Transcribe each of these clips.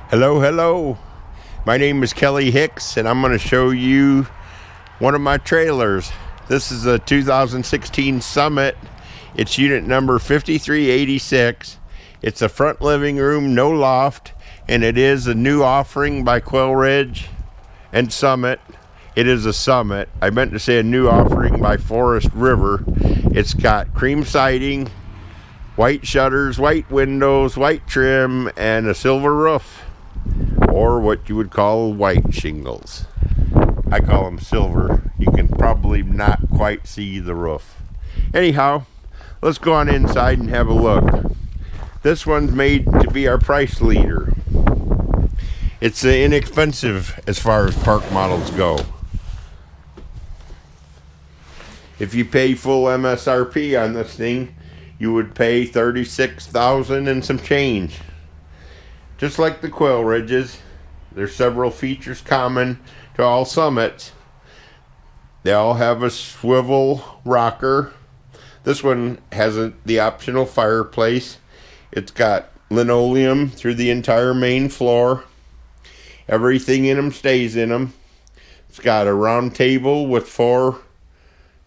Hello. My name is Kelly Hicks, and I'm going to show you one of my trailers. This is a 2016 Summit. It's unit number 5386. It's a front living room, no loft, and it is a new offering by Quail Ridge and Summit. It is a Summit. I meant to say a new offering by Forest River. It's got cream siding, white shutters, white windows, white trim, and a silver roof, or what you would call white shingles. I call them silver. You can probably not quite see the roof. Anyhow, let's go on inside and have a look. This one's made to be our price leader. It's inexpensive as far as park models go. If you pay full MSRP on this thing, you would pay $36,000 and some change. Just like the Quail Ridges, there's several features common to all Summits. They all have a swivel rocker. This one has the optional fireplace. It's got linoleum through the entire main floor. Everything in them stays in them. It's got a round table with 4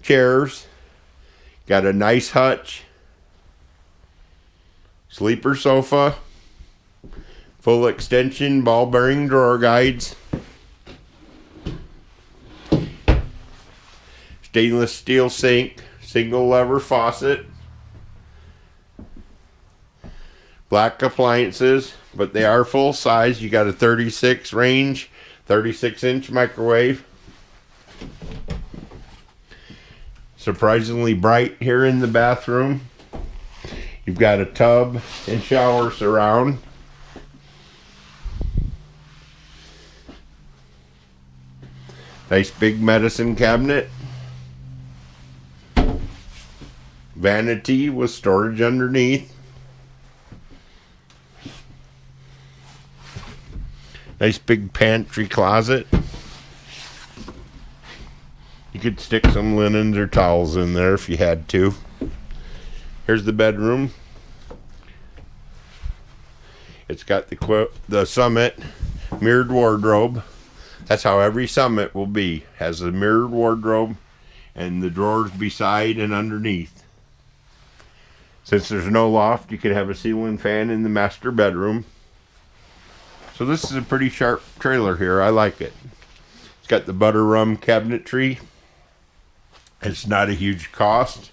chairs. Got a nice hutch. Sleeper sofa. Full extension ball bearing drawer guides. Stainless steel sink. Single lever faucet. Black appliances, but they are full size. You got a 36 range, 36-inch microwave. Surprisingly bright here in the bathroom. You've got a tub and shower surround. Nice big medicine cabinet. Vanity with storage underneath. Nice big pantry closet. You could stick some linens or towels in there if you had to. Here's the bedroom. It's got the Summit mirrored wardrobe. That's how every Summit will be. Has a mirrored wardrobe and the drawers beside and underneath. Since there's no loft, you can have a ceiling fan in the master bedroom. So this is a pretty sharp trailer here. I like it. It's got the butter rum cabinetry. It's not a huge cost.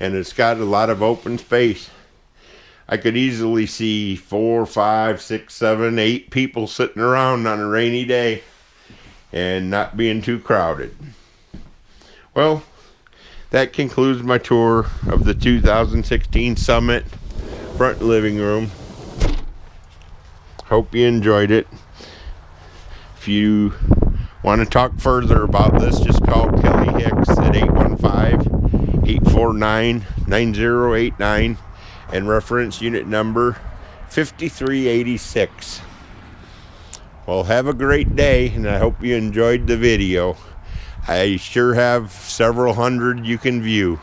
And it's got a lot of open space. I could easily see 4, 5, 6, 7, 8 people sitting around on a rainy day and not being too crowded. Well, that concludes my tour of the 2016 Summit front living room. Hope you enjoyed it. If you want to talk further about this, just call Kelly Hicks at 815-849-9089 and reference unit number 5386. Well, have a great day, and I hope you enjoyed the video. I sure have several hundred you can view.